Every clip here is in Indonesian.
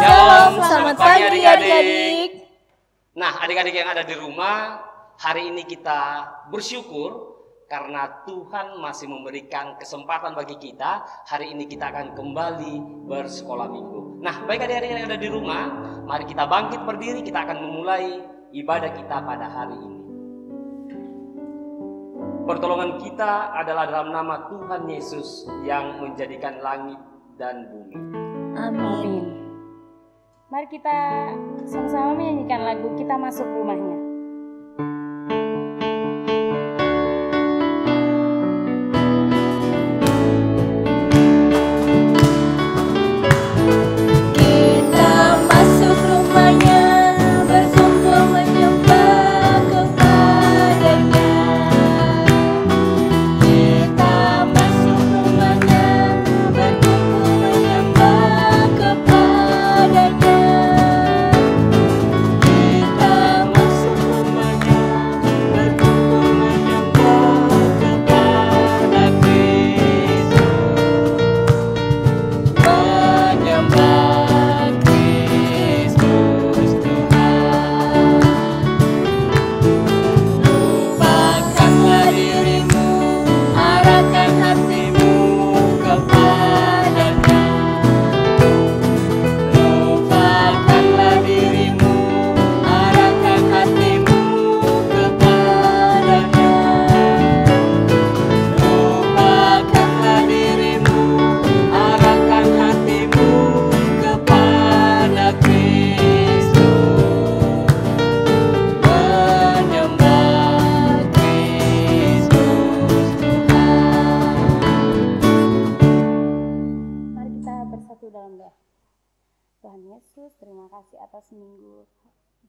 Shalom, selamat pagi adik-adik. Nah, adik-adik yang ada di rumah, hari ini kita bersyukur karena Tuhan masih memberikan kesempatan bagi kita. Hari ini kita akan kembali bersekolah minggu. Nah, baik adik-adik yang ada di rumah, mari kita bangkit berdiri, kita akan memulai ibadah kita pada hari ini. Pertolongan kita adalah dalam nama Tuhan Yesus yang menjadikan langit dan bumi. Amin. Mari kita sama-sama menyanyikan lagu Kita Masuk Rumahnya.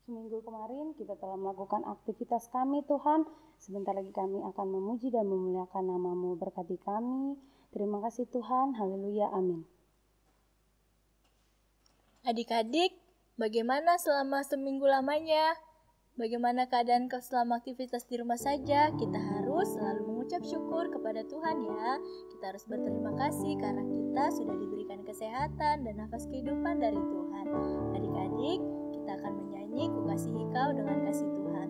Seminggu kemarin kita telah melakukan aktivitas kami Tuhan. Sebentar lagi kami akan memuji dan memuliakan nama-Mu. Berkati kami. Terima kasih Tuhan. Haleluya. Amin. Adik-adik, bagaimana selama seminggu lamanya? Bagaimana keadaan selama aktivitas di rumah saja? Kita harus selalu mengucap syukur kepada Tuhan ya. Kita harus berterima kasih karena kita sudah diberikan kesehatan dan nafas kehidupan dari Tuhan. Adik-adik, kita akan menyanyi Ku Kasihi Kau dengan kasih Tuhan.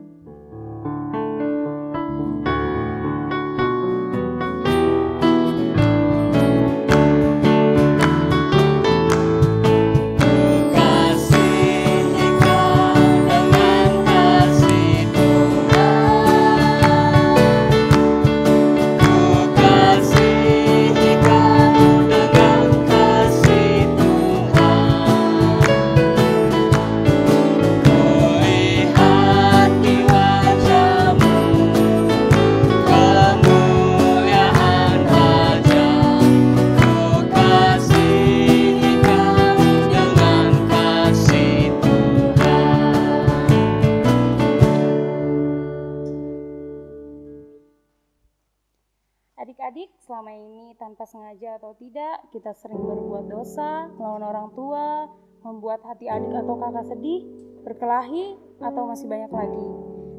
Adik-adik, selama ini tanpa sengaja atau tidak, kita sering berbuat dosa, melawan orang tua, membuat hati adik atau kakak sedih, berkelahi, atau masih banyak lagi.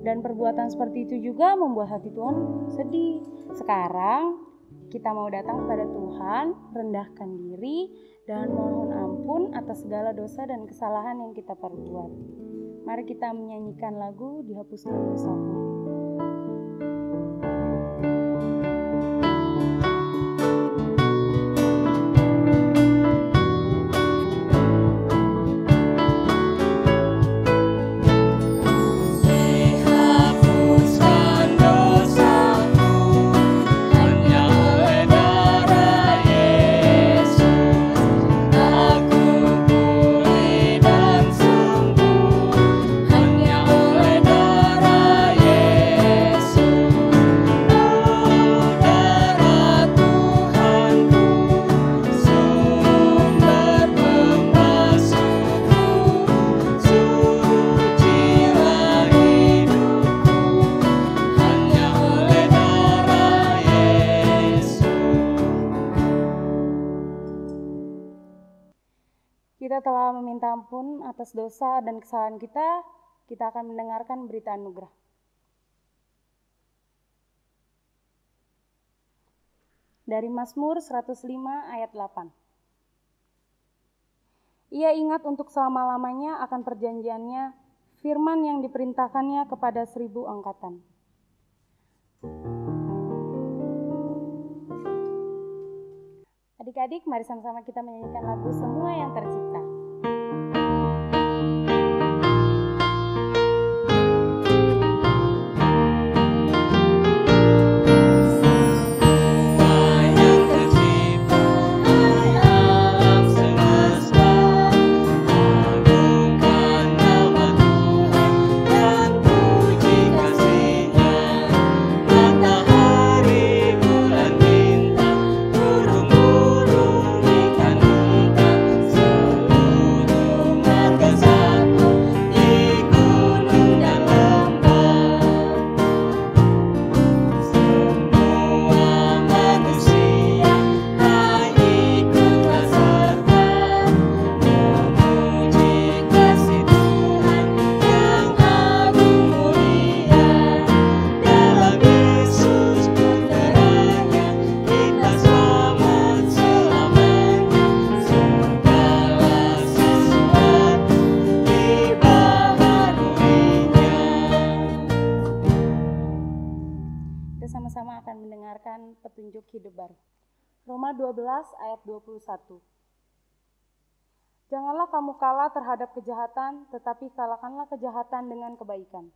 Dan perbuatan seperti itu juga membuat hati Tuhan sedih. Sekarang, kita mau datang kepada Tuhan, rendahkan diri, dan mohon ampun atas segala dosa dan kesalahan yang kita perbuat. Mari kita menyanyikan lagu Dihapuskan Dosaku. Kita telah meminta ampun atas dosa dan kesalahan kita akan mendengarkan berita anugerah. Dari Mazmur 105 ayat 8. Ia ingat untuk selama-lamanya akan perjanjiannya, firman yang diperintahkannya kepada 1000 angkatan. Adik-adik, mari sama-sama kita menyanyikan lagu Semua yang Tercipta. Sama-sama akan mendengarkan petunjuk hidup baru. Roma 12 ayat 21. Janganlah kamu kalah terhadap kejahatan, tetapi kalahkanlah kejahatan dengan kebaikan.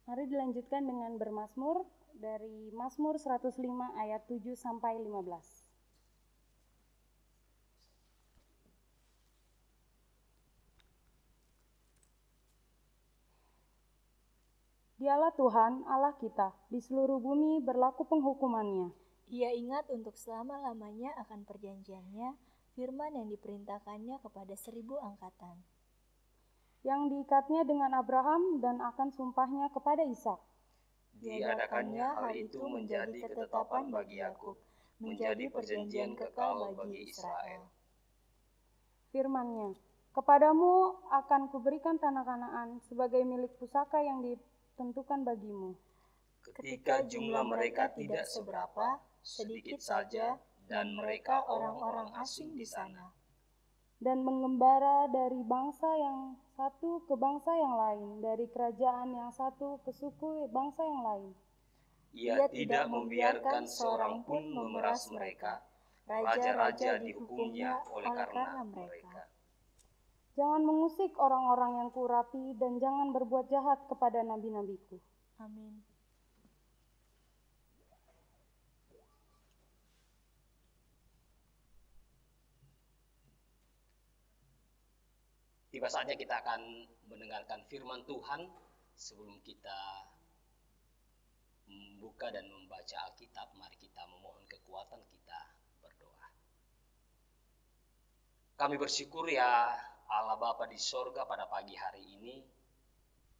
Mari dilanjutkan dengan bermazmur dari Mazmur 105 ayat 7 sampai 15. Dialah Tuhan, Allah kita, di seluruh bumi berlaku penghukumannya. Ia ingat untuk selama-lamanya akan perjanjiannya, firman yang diperintahkannya kepada 1000 angkatan. Yang diikatnya dengan Abraham dan akan sumpahnya kepada Ishak. Diadakannya hal itu menjadi ketetapan bagi Yakub, menjadi perjanjian kekal bagi Israel. Firman-Nya, kepadamu akan kuberikan tanah Kanaan sebagai milik pusaka yang ditentukan bagimu. Ketika jumlah mereka tidak seberapa, sedikit saja, dan mereka orang-orang asing di sana. Dan mengembara dari bangsa yang satu ke bangsa yang lain, dari kerajaan yang satu ke suku bangsa yang lain. Ia tidak membiarkan seorang pun memeras mereka. Raja-raja dihukumnya oleh karena mereka. Jangan mengusik orang-orang yang kurapi dan jangan berbuat jahat kepada nabi-nabiku. Amin. Tiba saatnya kita akan mendengarkan firman Tuhan. Sebelum kita membuka dan membaca Alkitab, mari kita memohon kekuatan, kita berdoa. Kami bersyukur ya Allah Bapa di sorga pada pagi hari ini.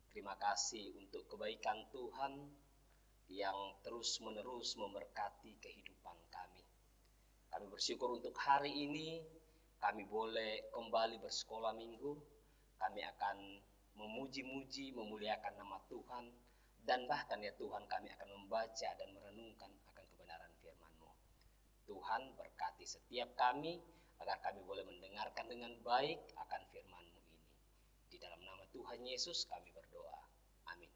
Terima kasih untuk kebaikan Tuhan yang terus-menerus memberkati kehidupan kami. Kami bersyukur untuk hari ini kami boleh kembali bersekolah minggu. Kami akan memuji-muji, memuliakan nama Tuhan. Dan bahkan ya Tuhan, kami akan membaca dan merenungkan akan kebenaran firman-Mu. Tuhan berkati setiap kami, agar kami boleh mendengarkan dengan baik akan firman-Mu ini. Di dalam nama Tuhan Yesus kami berdoa. Amin.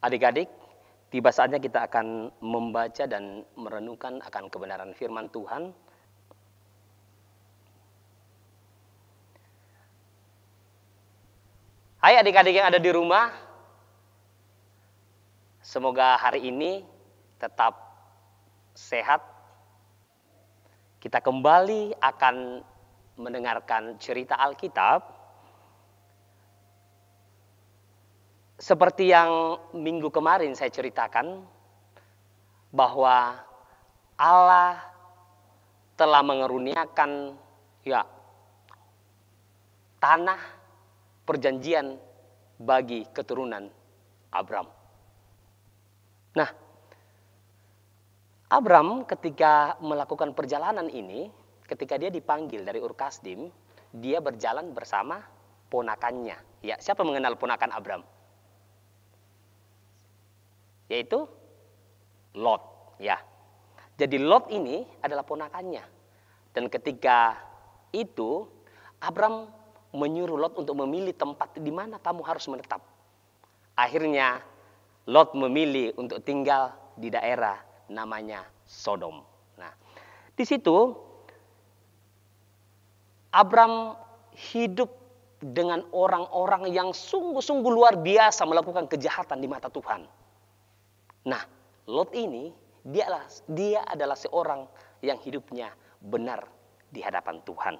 Adik-adik, tiba saatnya kita akan membaca dan merenungkan akan kebenaran firman Tuhan. Hai adik-adik yang ada di rumah, semoga hari ini tetap sehat. Kita kembali akan mendengarkan cerita Alkitab. Seperti yang minggu kemarin saya ceritakan, bahwa Allah telah mengeruniakan tanah perjanjian bagi keturunan Abram. Nah, Abram ketika melakukan perjalanan ini, ketika dia dipanggil dari Ur Kasdim, dia berjalan bersama ponakannya. Ya, siapa mengenal ponakan Abram? Yaitu Lot, ya. Jadi Lot ini adalah ponakannya. Dan ketika itu Abram menyuruh Lot untuk memilih tempat di mana kamu harus menetap. Akhirnya Lot memilih untuk tinggal di daerah namanya Sodom. Nah, di situ Abram hidup dengan orang-orang yang sungguh-sungguh luar biasa melakukan kejahatan di mata Tuhan. Nah, Lot ini dia adalah seorang yang hidupnya benar di hadapan Tuhan.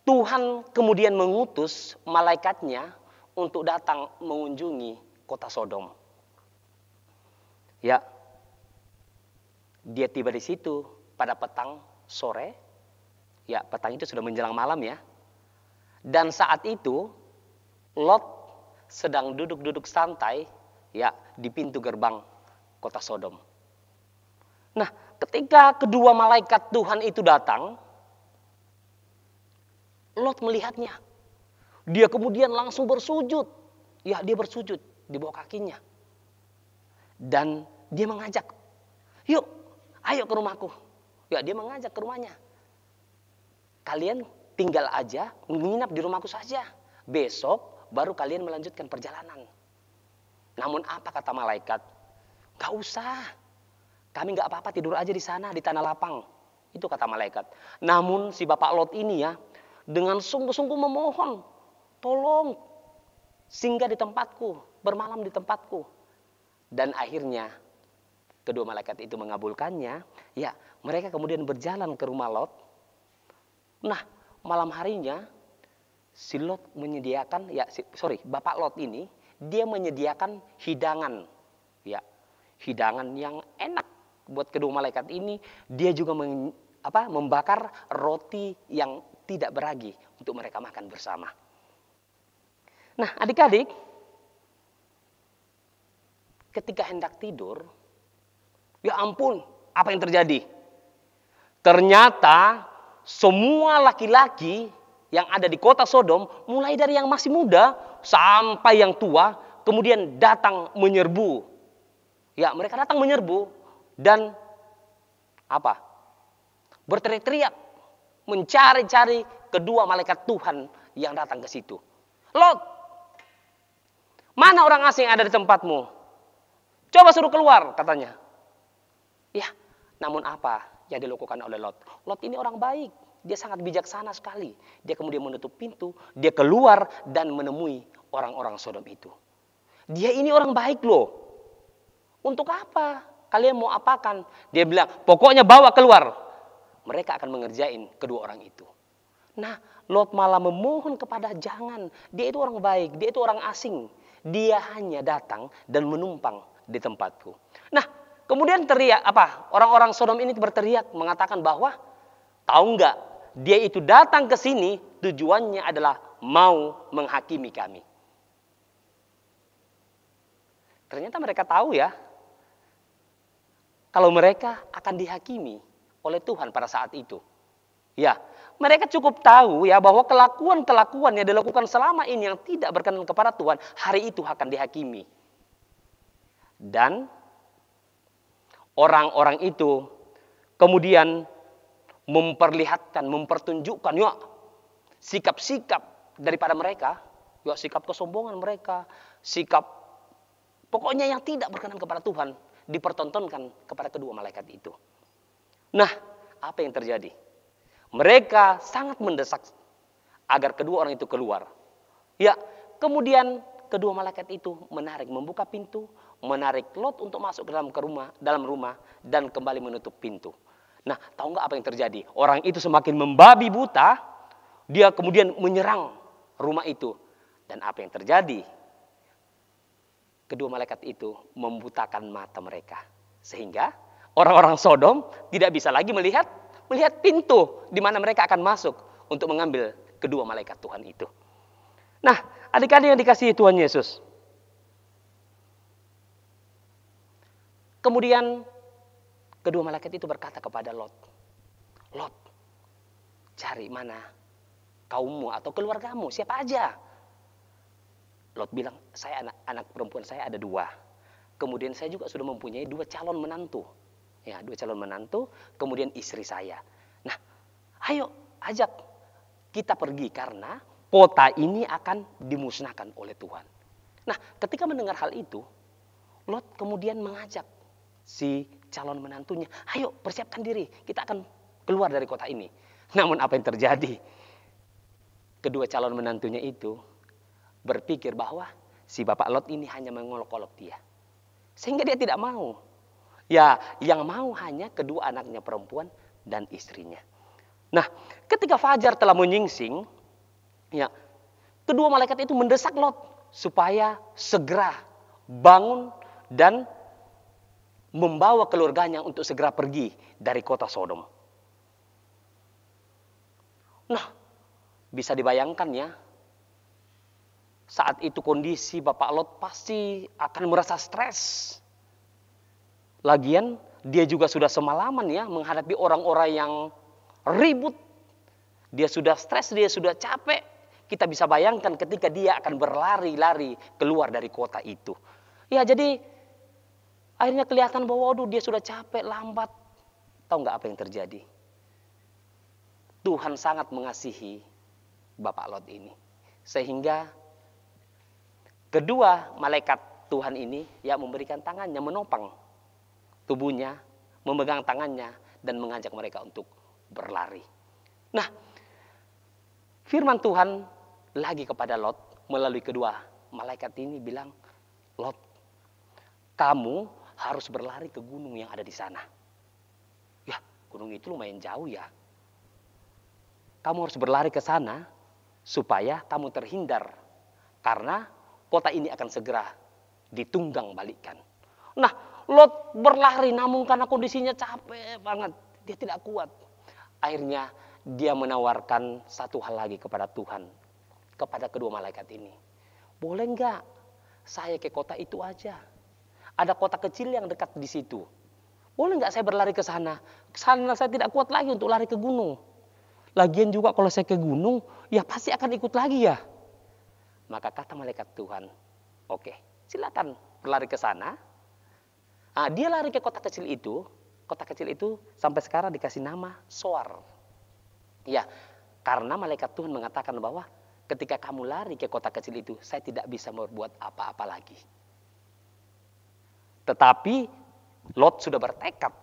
Tuhan kemudian mengutus malaikatnya untuk datang mengunjungi kota Sodom. Ya, dia tiba di situ pada petang sore. Ya, petang itu sudah menjelang malam ya. Dan saat itu Lot sedang duduk-duduk santai ya di pintu gerbang kota Sodom. Nah, ketika kedua malaikat Tuhan itu datang, Lot melihatnya. Dia kemudian langsung bersujud. Ya, dia bersujud di bawah kakinya. Dan dia mengajak, "Yuk, ayo ke rumahku." Ya, dia mengajak ke rumahnya. "Kalian tinggal aja, menginap di rumahku saja. Besok baru kalian melanjutkan perjalanan." Namun apa kata malaikat? "Gak usah. Kami gak apa-apa tidur aja di sana, di tanah lapang." Itu kata malaikat. Namun si bapak Lot ini ya, dengan sungguh-sungguh memohon, "Tolong singgah di tempatku, bermalam di tempatku." Dan akhirnya kedua malaikat itu mengabulkannya. Ya, mereka kemudian berjalan ke rumah Lot. Nah, malam harinya si Lot menyediakan, bapak Lot ini dia menyediakan hidangan. Ya, hidangan yang enak buat kedua malaikat ini. Dia juga membakar roti yang tidak beragi untuk mereka makan bersama. Nah, adik-adik, ketika hendak tidur, ya ampun, apa yang terjadi? Ternyata semua laki-laki yang ada di kota Sodom, mulai dari yang masih muda sampai yang tua, kemudian datang menyerbu. Ya, mereka datang menyerbu dan berteriak-teriak mencari-cari kedua malaikat Tuhan yang datang ke situ. "Lot, mana orang asing yang ada di tempatmu? Coba suruh keluar," katanya. Ya, namun apa yang dilakukan oleh Lot? Lot ini orang baik. Dia sangat bijaksana sekali. Dia kemudian menutup pintu. Dia keluar dan menemui orang-orang Sodom itu. Dia ini orang baik loh. "Untuk apa? Kalian mau apakan?" Dia bilang, "Pokoknya bawa keluar. Mereka akan mengerjain kedua orang itu." Nah, Lot malah memohon kepada jangan. Dia itu orang baik, dia itu orang asing. Dia hanya datang dan menumpang di tempatku. Nah, kemudian orang-orang Sodom ini berteriak mengatakan bahwa, "Tahu nggak, dia itu datang ke sini tujuannya adalah mau menghakimi kami." Ternyata mereka tahu ya, kalau mereka akan dihakimi oleh Tuhan pada saat itu. Ya, mereka cukup tahu ya bahwa kelakuan-kelakuan yang dilakukan selama ini yang tidak berkenan kepada Tuhan, hari itu akan dihakimi. Dan orang-orang itu kemudian mempertunjukkan ya sikap-sikap daripada mereka, ya sikap kesombongan mereka, sikap pokoknya yang tidak berkenan kepada Tuhan dipertontonkan kepada kedua malaikat itu. Nah, apa yang terjadi? Mereka sangat mendesak agar kedua orang itu keluar. Ya, kemudian kedua malaikat itu membuka pintu, menarik Lot untuk masuk ke dalam rumah dan kembali menutup pintu. Nah, tahu nggak apa yang terjadi? Orang itu semakin membabi buta, dia kemudian menyerang rumah itu. Dan apa yang terjadi? Kedua malaikat itu membutakan mata mereka. Sehingga orang-orang Sodom tidak bisa lagi melihat pintu di mana mereka akan masuk untuk mengambil kedua malaikat Tuhan itu. Nah, adik-adik yang dikasihi Tuhan Yesus. Kemudian kedua malaikat itu berkata kepada Lot, "Lot, cari mana kaummu atau keluargamu, siapa aja." Lot bilang, "Saya anak perempuan saya ada 2. kemudian saya juga sudah mempunyai 2 calon menantu. Ya, 2 calon menantu, kemudian istri saya. Nah, ayo ajak kita pergi karena kota ini akan dimusnahkan oleh Tuhan. Nah, ketika mendengar hal itu, Lot kemudian mengajak si calon menantunya, ayo persiapkan diri, kita akan keluar dari kota ini. Namun apa yang terjadi? Kedua calon menantunya itu berpikir bahwa si bapak Lot ini hanya mengolok-olok dia. Sehingga dia tidak mau. Ya, yang mau hanya kedua anaknya perempuan dan istrinya. Nah, ketika fajar telah menyingsing, ya, kedua malaikat itu mendesak Lot supaya segera bangun dan membawa keluarganya untuk segera pergi dari kota Sodom. Nah, bisa dibayangkan ya, saat itu kondisi Bapak Lot pasti akan merasa stres. Lagian dia juga sudah semalaman ya menghadapi orang-orang yang ribut. Dia sudah stres, dia sudah capek. Kita bisa bayangkan ketika dia akan berlari-lari keluar dari kota itu. Ya, jadi akhirnya kelihatan bahwa waduh dia sudah capek, lambat. Tahu nggak apa yang terjadi? Tuhan sangat mengasihi Bapak Lot ini. Sehingga kedua malaikat Tuhan ini ya memberikan tangannya, menopang tubuhnya, memegang tangannya dan mengajak mereka untuk berlari. Nah, firman Tuhan lagi kepada Lot melalui kedua malaikat ini bilang, Lot, kamu harus berlari ke gunung yang ada di sana. Ya, gunung itu lumayan jauh ya. Kamu harus berlari ke sana supaya kamu terhindar karena kota ini akan segera ditunggang balikan. Nah, Lot berlari namun karena kondisinya capek banget, dia tidak kuat. Akhirnya dia menawarkan satu hal lagi kepada Tuhan, kepada kedua malaikat ini. Boleh enggak saya ke kota itu aja? Ada kota kecil yang dekat di situ. Boleh enggak saya berlari ke sana? Karena saya tidak kuat lagi untuk lari ke gunung. Lagian juga kalau saya ke gunung, ya pasti akan ikut lagi ya. Maka kata malaikat Tuhan, oke, silakan berlari ke sana. Nah, dia lari ke kota kecil itu. Kota kecil itu sampai sekarang dikasih nama Soar. Ya, karena malaikat Tuhan mengatakan bahwa ketika kamu lari ke kota kecil itu, saya tidak bisa berbuat apa-apa lagi. Tetapi Lot sudah bertekad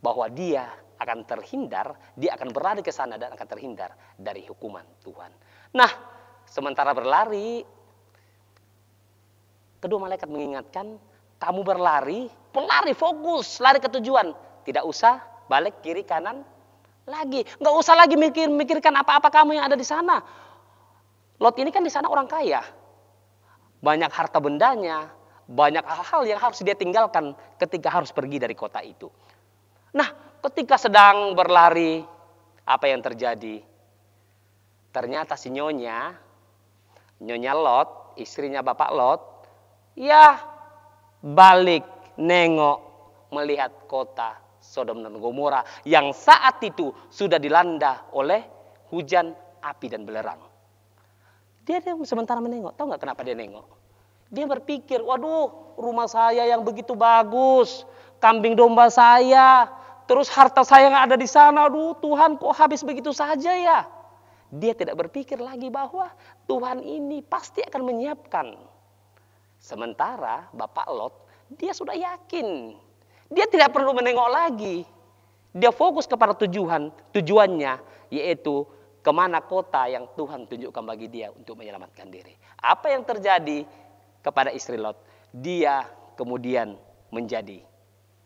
bahwa dia akan terhindar, dia akan berlari ke sana dan akan terhindar dari hukuman Tuhan. Nah, sementara berlari, kedua malaikat mengingatkan, kamu berlari, pelari fokus, lari ke tujuan. Tidak usah balik kiri kanan lagi. Nggak usah lagi mikirkan apa-apa kamu yang ada di sana. Lot ini kan di sana orang kaya. Banyak harta bendanya, banyak hal-hal yang harus dia tinggalkan ketika harus pergi dari kota itu. Nah, ketika sedang berlari, apa yang terjadi? Ternyata si Nyonya Lot, istrinya Bapak Lot, ya balik nengok melihat kota Sodom dan Gomora yang saat itu sudah dilanda oleh hujan api dan belerang. Dia sementara menengok, tahu nggak kenapa dia nengok? Dia berpikir, waduh, rumah saya yang begitu bagus, kambing domba saya, terus harta saya yang ada di sana, aduh Tuhan kok habis begitu saja ya? Dia tidak berpikir lagi bahwa Tuhan ini pasti akan menyiapkan. Sementara Bapak Lot, dia sudah yakin. Dia tidak perlu menengok lagi. Dia fokus kepada tujuannya, yaitu kemana kota yang Tuhan tunjukkan bagi dia untuk menyelamatkan diri. Apa yang terjadi kepada istri Lot? Dia kemudian menjadi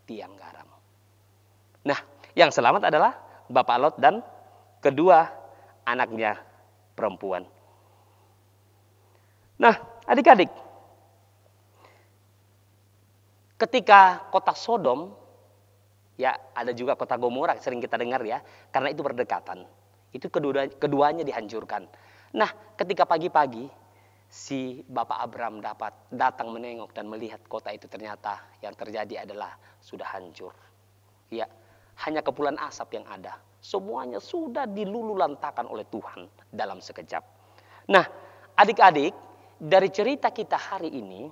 tiang garam. Nah, yang selamat adalah Bapak Lot dan kedua anaknya perempuan. Nah, adik-adik, ketika kota Sodom, ya ada juga kota Gomora sering kita dengar ya, karena itu berdekatan. Itu keduanya dihancurkan. Nah, ketika pagi-pagi si Bapak Abram datang menengok dan melihat kota itu, ternyata yang terjadi adalah sudah hancur. Ya, hanya kepulan asap yang ada. Semuanya sudah dilululantakan oleh Tuhan dalam sekejap. Nah, adik-adik, dari cerita kita hari ini,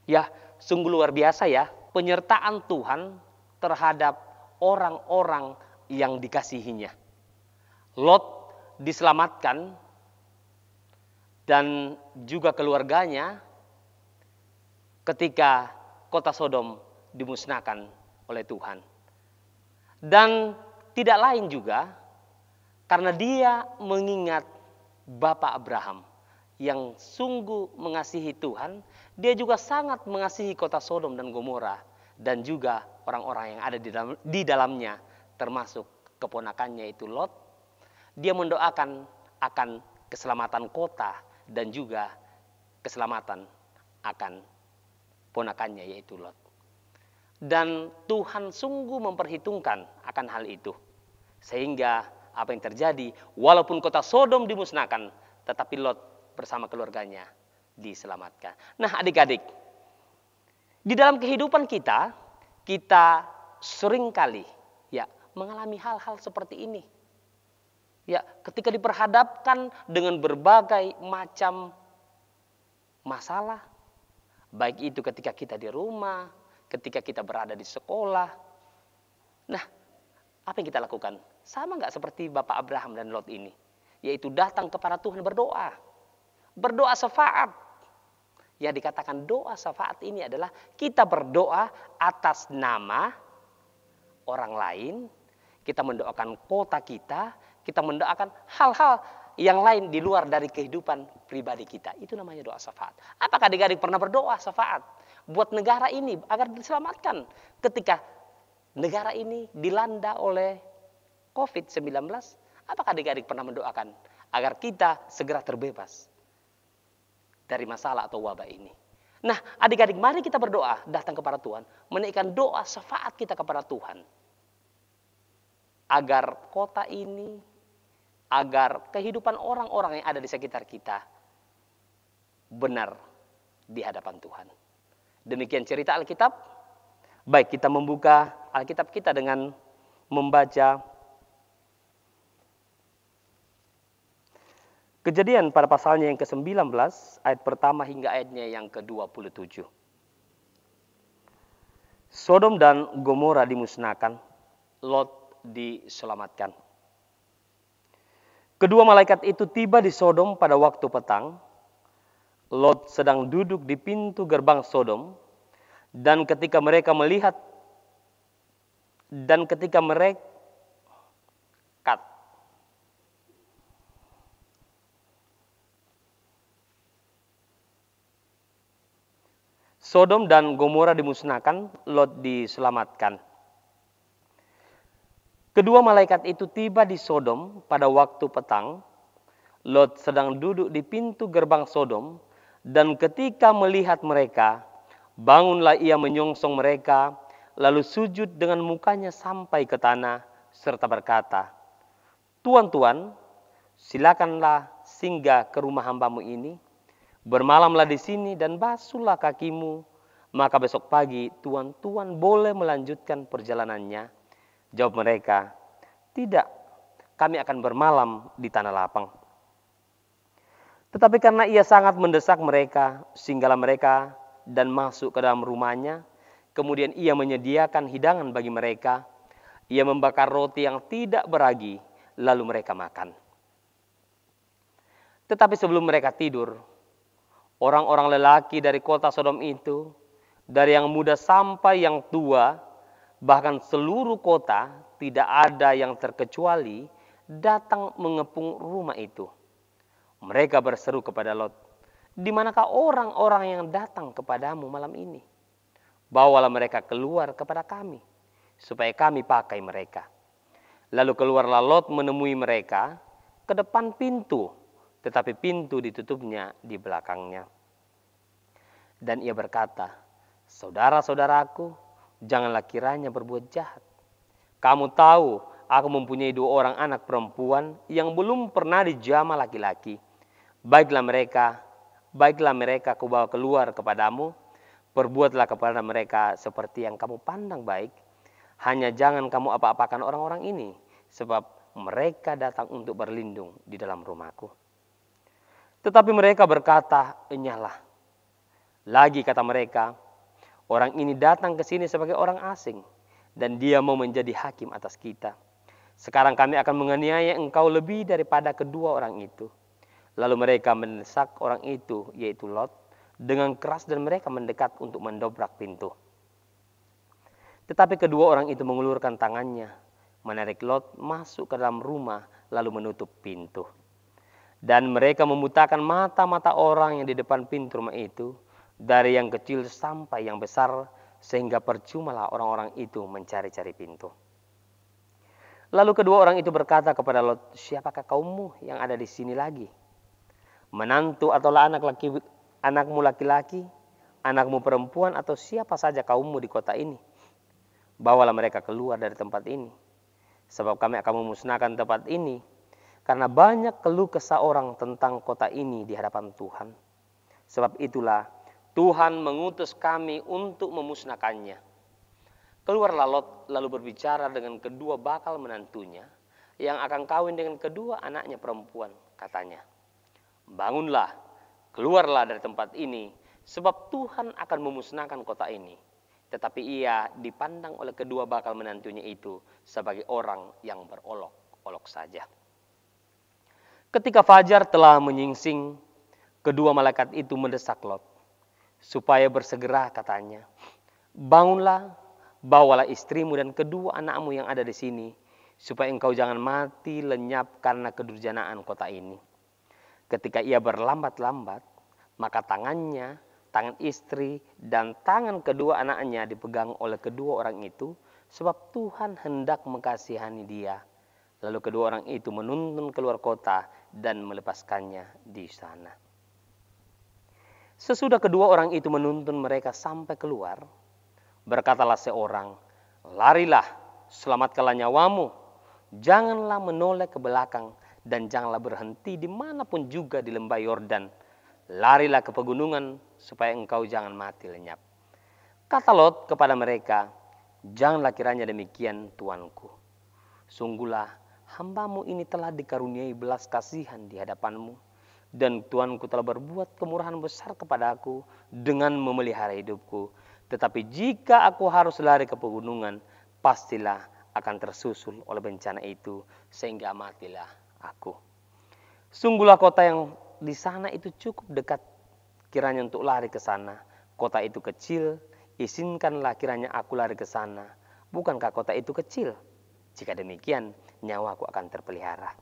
ya sungguh luar biasa ya, penyertaan Tuhan terhadap orang-orang yang dikasihinya. Lot diselamatkan dan juga keluarganya ketika kota Sodom dimusnahkan oleh Tuhan. Dan tidak lain juga karena dia mengingat Bapak Abraham yang sungguh mengasihi Tuhan, dia juga sangat mengasihi kota Sodom dan Gomora dan juga orang-orang yang ada di dalamnya, termasuk keponakannya itu Lot. Dia mendoakan akan keselamatan kota dan juga keselamatan akan ponakannya yaitu Lot. Dan Tuhan sungguh memperhitungkan akan hal itu. Sehingga apa yang terjadi, walaupun kota Sodom dimusnahkan, tetapi Lot bersama keluarganya diselamatkan. Nah adik-adik, di dalam kehidupan kita seringkali ya mengalami hal-hal seperti ini. Ya, ketika diperhadapkan dengan berbagai macam masalah, baik itu ketika kita di rumah, ketika kita berada di sekolah. Nah, apa yang kita lakukan? Sama nggak seperti Bapak Abraham dan Lot ini? Yaitu datang kepada Tuhan berdoa. Berdoa syafaat. Ya, dikatakan doa syafaat ini adalah kita berdoa atas nama orang lain. Kita mendoakan kota kita mendoakan hal-hal yang lain di luar dari kehidupan pribadi kita. Itu namanya doa syafaat. Apakah adik-adik pernah berdoa syafaat buat negara ini agar diselamatkan ketika negara ini dilanda oleh COVID-19? Apakah adik-adik pernah mendoakan agar kita segera terbebas dari masalah atau wabah ini? Nah, adik-adik mari kita berdoa datang kepada Tuhan, menaikkan doa syafaat kita kepada Tuhan. Agar kota ini, agar kehidupan orang-orang yang ada di sekitar kita benar di hadapan Tuhan. Demikian cerita Alkitab. Baik, kita membuka Alkitab kita dengan membaca Kejadian pada pasalnya yang ke-19, ayat pertama hingga ayatnya yang ke-27. Sodom dan Gomora dimusnahkan, Lot diselamatkan. Kedua malaikat itu tiba di Sodom pada waktu petang. Lot sedang duduk di pintu gerbang Sodom, dan ketika mereka Sodom dan Gomora dimusnahkan, Lot diselamatkan. Kedua malaikat itu tiba di Sodom pada waktu petang. Lot sedang duduk di pintu gerbang Sodom, dan ketika melihat mereka, bangunlah ia menyongsong mereka, lalu sujud dengan mukanya sampai ke tanah, serta berkata, "Tuan, Tuan, silakanlah singgah ke rumah hambamu ini, bermalamlah di sini dan basuhlah kakimu, maka besok pagi tuan boleh melanjutkan perjalanannya." Jawab mereka, "Tidak, kami akan bermalam di tanah lapang." Tetapi karena ia sangat mendesak mereka, singgahlah mereka dan masuk ke dalam rumahnya. Kemudian ia menyediakan hidangan bagi mereka. Ia membakar roti yang tidak beragi, lalu mereka makan. Tetapi sebelum mereka tidur, orang-orang lelaki dari kota Sodom itu, dari yang muda sampai yang tua, bahkan seluruh kota tidak ada yang terkecuali, datang mengepung rumah itu. Mereka berseru kepada Lot, "Di manakah orang-orang yang datang kepadamu malam ini? Bawalah mereka keluar kepada kami, supaya kami pakai mereka." Lalu keluarlah Lot menemui mereka ke depan pintu, tetapi pintu ditutupnya di belakangnya. Dan ia berkata, "Saudara-saudaraku, janganlah kiranya berbuat jahat. Kamu tahu, aku mempunyai 2 orang anak perempuan yang belum pernah dijamah laki-laki. Baiklah mereka kubawa keluar kepadamu. Perbuatlah kepada mereka seperti yang kamu pandang baik. Hanya jangan kamu apa-apakan orang-orang ini, sebab mereka datang untuk berlindung di dalam rumahku." Tetapi mereka berkata, "Enyahlah." Lagi kata mereka, Orang ini datang ke sini sebagai orang asing, dan dia mau menjadi hakim atas kita. Sekarang kami akan menganiaya engkau lebih daripada kedua orang itu. Lalu mereka mendesak orang itu, yaitu Lot, dengan keras, dan mereka mendekat untuk mendobrak pintu. Tetapi kedua orang itu mengulurkan tangannya, menarik Lot masuk ke dalam rumah, lalu menutup pintu. Dan mereka membutakan mata-mata orang yang di depan pintu rumah itu, dari yang kecil sampai yang besar, sehingga percumalah orang-orang itu mencari-cari pintu. Lalu kedua orang itu berkata kepada Lot, siapakah kaummu yang ada di sini lagi? Menantu ataulah anakmu laki-laki, anakmu perempuan, atau siapa saja kaummu di kota ini? Bawalah mereka keluar dari tempat ini, sebab kami akan memusnahkan tempat ini, karena banyak keluh kesah orang tentang kota ini di hadapan Tuhan. Sebab itulah Tuhan mengutus kami untuk memusnahkannya. Keluarlah Lot lalu berbicara dengan kedua bakal menantunya yang akan kawin dengan kedua anaknya perempuan. Katanya, bangunlah, keluarlah dari tempat ini, sebab Tuhan akan memusnahkan kota ini. Tetapi ia dipandang oleh kedua bakal menantunya itu sebagai orang yang berolok-olok saja. Ketika fajar telah menyingsing, kedua malaikat itu mendesak Lot supaya bersegera, katanya, bangunlah, bawalah istrimu dan kedua anakmu yang ada di sini, supaya engkau jangan mati lenyap karena kedurjanaan kota ini. Ketika ia berlambat-lambat, maka tangannya, tangan istri, dan tangan kedua anaknya dipegang oleh kedua orang itu, sebab Tuhan hendak mengkasihani dia. Lalu kedua orang itu menuntun keluar kota dan melepaskannya di sana. Sesudah kedua orang itu menuntun mereka sampai keluar, berkatalah seorang, larilah, selamatkanlah nyawamu, janganlah menoleh ke belakang, dan janganlah berhenti dimanapun juga di lembah Yordan. Larilah ke pegunungan, supaya engkau jangan mati lenyap. Kata Lot kepada mereka, janganlah kiranya demikian, tuanku. Sungguhlah, hambamu ini telah dikaruniai belas kasihan di hadapanmu, dan tuanku telah berbuat kemurahan besar kepada aku dengan memelihara hidupku. Tetapi jika aku harus lari ke pegunungan, pastilah akan tersusul oleh bencana itu, sehingga matilah aku. Sungguhlah kota yang di sana itu cukup dekat kiranya untuk lari ke sana. Kota itu kecil, izinkanlah kiranya aku lari ke sana. Bukankah kota itu kecil? Jika demikian, nyawaku akan terpelihara.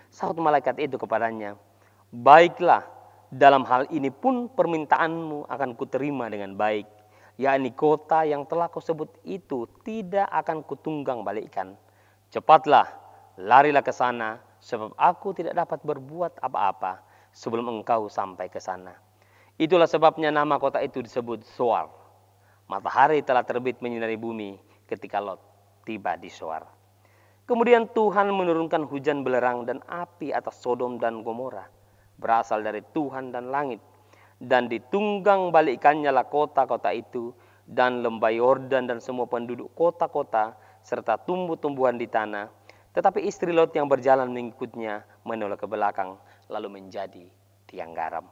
Sahut malaikat itu kepadanya, baiklah, dalam hal ini pun permintaanmu akan kuterima dengan baik, yakni kota yang telah kau sebut itu tidak akan kutunggang balikkan. Cepatlah, larilah ke sana, sebab aku tidak dapat berbuat apa-apa sebelum engkau sampai ke sana. Itulah sebabnya nama kota itu disebut Zoar. Matahari telah terbit menyinari bumi ketika Lot tiba di Zoar. Kemudian Tuhan menurunkan hujan belerang dan api atas Sodom dan Gomora, berasal dari Tuhan dan langit, dan ditunggang balikkannya lah kota-kota itu, dan lembah Yordan dan semua penduduk kota-kota, serta tumbuh-tumbuhan di tanah. Tetapi istri Lot yang berjalan mengikutnya menoleh ke belakang, lalu menjadi tiang garam.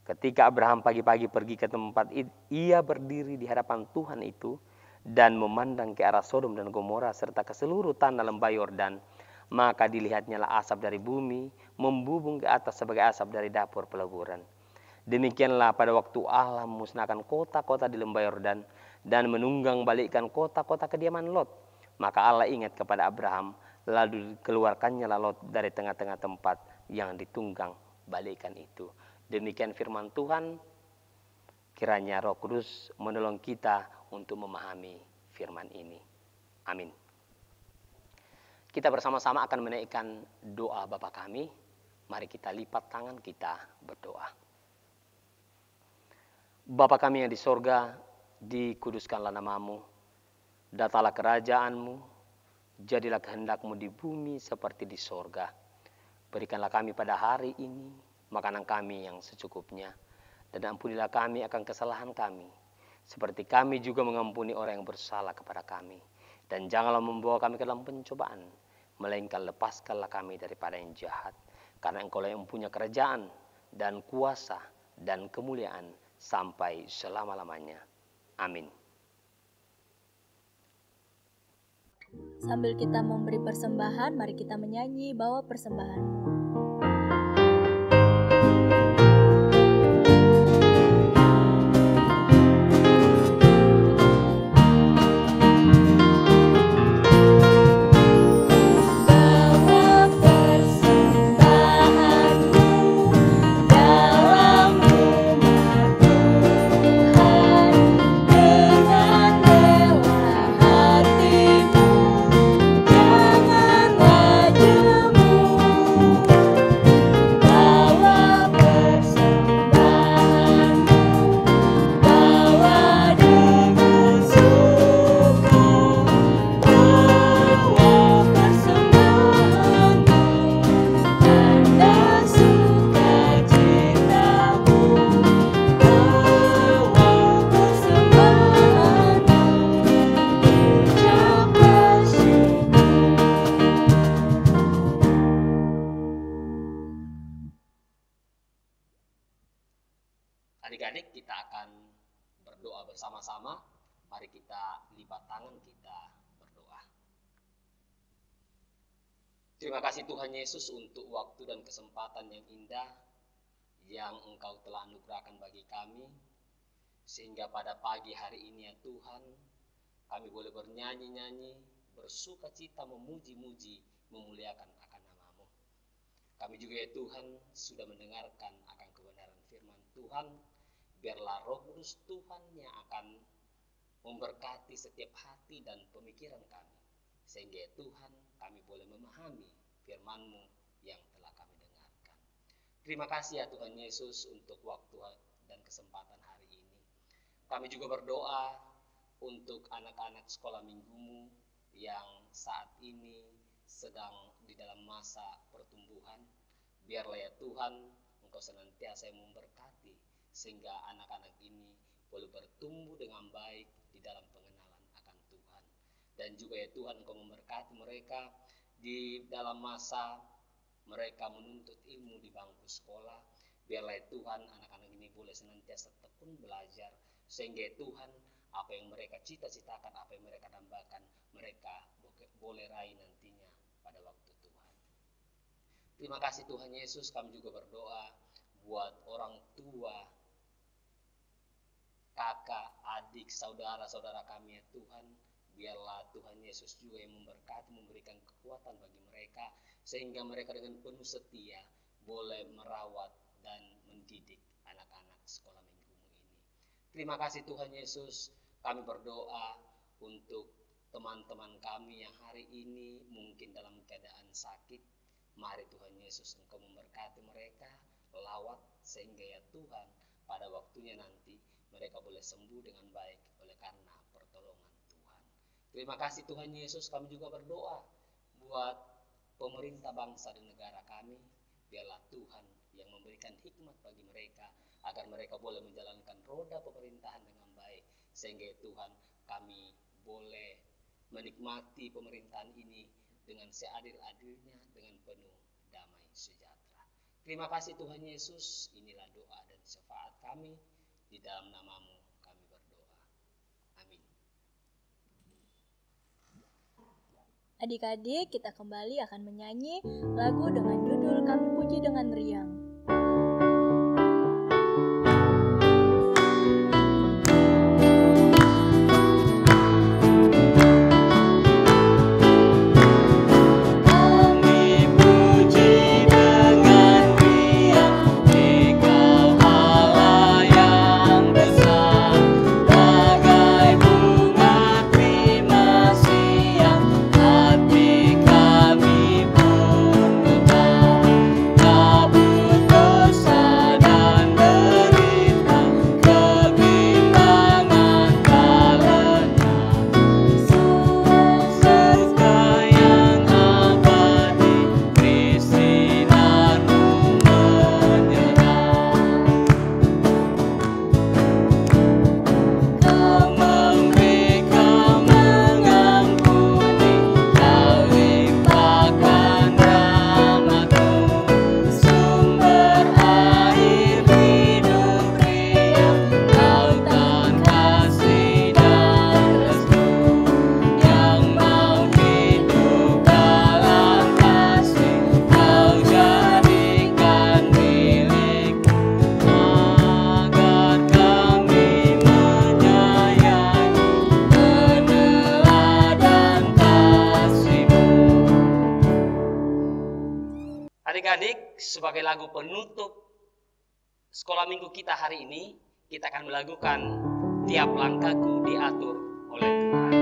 Ketika Abraham pagi-pagi pergi ke tempat ia berdiri di hadapan Tuhan itu, dan memandang ke arah Sodom dan Gomora serta ke seluruh tanah lembah Yordan, maka dilihatnya lah asap dari bumi membubung ke atas sebagai asap dari dapur peleburan. Demikianlah pada waktu Allah memusnahkan kota-kota di lembah Yordan dan menunggang balikkan kota-kota kediaman Lot, maka Allah ingat kepada Abraham, lalu dikeluarkannya lah Lot dari tengah-tengah tempat yang ditunggang balikkan itu. Demikian firman Tuhan. Kiranya Roh Kudus menolong kita untuk memahami firman ini. Amin. Kita bersama-sama akan menaikkan doa Bapa kami. Mari kita lipat tangan kita berdoa. Bapa kami yang di sorga, dikuduskanlah namamu. Datanglah kerajaanmu, jadilah kehendakmu di bumi seperti di sorga. Berikanlah kami pada hari ini makanan kami yang secukupnya. Dan ampunilah kami akan kesalahan kami, seperti kami juga mengampuni orang yang bersalah kepada kami. Dan janganlah membawa kami ke dalam pencobaan, melainkan lepaskanlah kami daripada yang jahat. Karena Engkau lah yang punya kerajaan dan kuasa dan kemuliaan sampai selama-lamanya. Amin. Sambil kita memberi persembahan, mari kita menyanyi bawa persembahan. Adik-adik, kita akan berdoa bersama-sama. Mari kita lipat tangan, kita berdoa. Terima kasih Tuhan Yesus untuk waktu dan kesempatan yang indah yang Engkau telah anugerahkan bagi kami, sehingga pada pagi hari ini ya Tuhan, kami boleh bernyanyi-nyanyi, bersuka cita, memuji-muji, memuliakan akan nama-Mu. Kami juga ya Tuhan sudah mendengarkan akan kebenaran firman Tuhan. Biarlah Roh Kudus Tuhan yang akan memberkati setiap hati dan pemikiran kami, sehingga ya Tuhan kami boleh memahami firman-Mu yang telah kami dengarkan. Terima kasih ya Tuhan Yesus untuk waktu dan kesempatan hari ini. Kami juga berdoa untuk anak-anak sekolah minggumu yang saat ini sedang di dalam masa pertumbuhan. Biarlah ya Tuhan Engkau senantiasa memberkati, sehingga anak-anak ini boleh bertumbuh dengan baik di dalam pengenalan akan Tuhan. Dan juga ya Tuhan Engkau memberkati mereka di dalam masa mereka menuntut ilmu di bangku sekolah. Biarlah ya Tuhan anak-anak ini boleh senantiasa tekun belajar, sehingga ya Tuhan apa yang mereka cita-citakan, apa yang mereka dambakan, mereka boleh raih nantinya pada waktu Tuhan. Terima kasih Tuhan Yesus. Kami juga berdoa buat orang tua, kakak, adik, saudara-saudara kami ya Tuhan. Biarlah Tuhan Yesus juga yang memberkati, memberikan kekuatan bagi mereka, sehingga mereka dengan penuh setia boleh merawat dan mendidik anak-anak sekolah minggumu ini. Terima kasih Tuhan Yesus. Kami berdoa untuk teman-teman kami yang hari ini mungkin dalam keadaan sakit. Mari Tuhan Yesus Engkau memberkati mereka, lawat, sehingga ya Tuhan pada waktunya nanti mereka boleh sembuh dengan baik oleh karena pertolongan Tuhan. Terima kasih Tuhan Yesus. Kami juga berdoa buat pemerintah bangsa dan negara kami. Biarlah Tuhan yang memberikan hikmat bagi mereka, agar mereka boleh menjalankan roda pemerintahan dengan baik, sehingga Tuhan kami boleh menikmati pemerintahan ini dengan seadil-adilnya, dengan penuh damai sejahtera. Terima kasih Tuhan Yesus. Inilah doa dan syafaat kami. Di dalam nama-Mu kami berdoa. Amin. Adik-adik, kita kembali akan menyanyi lagu dengan judul Kami Puji dengan Riang. Puji sebagai lagu penutup sekolah minggu kita hari ini, kita akan melakukan Tiap Langkahku Diatur oleh Tuhan.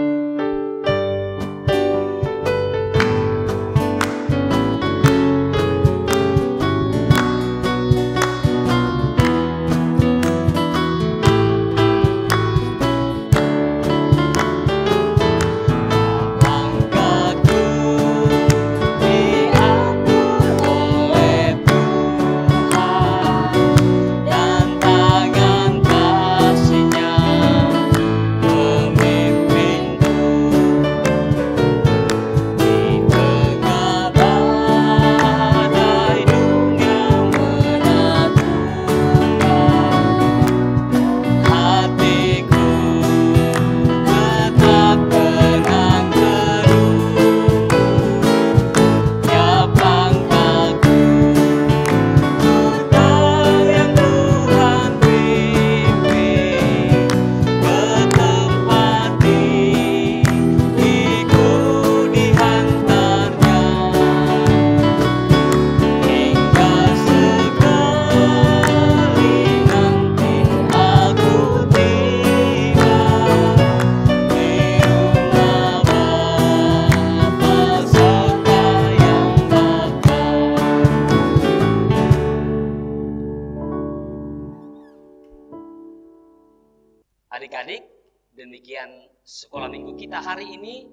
Adik-adik, demikian sekolah minggu kita hari ini.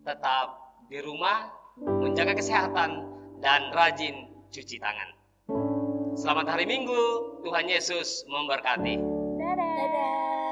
Tetap di rumah, menjaga kesehatan, dan rajin cuci tangan. Selamat hari Minggu, Tuhan Yesus memberkati. Dadah. Dadah.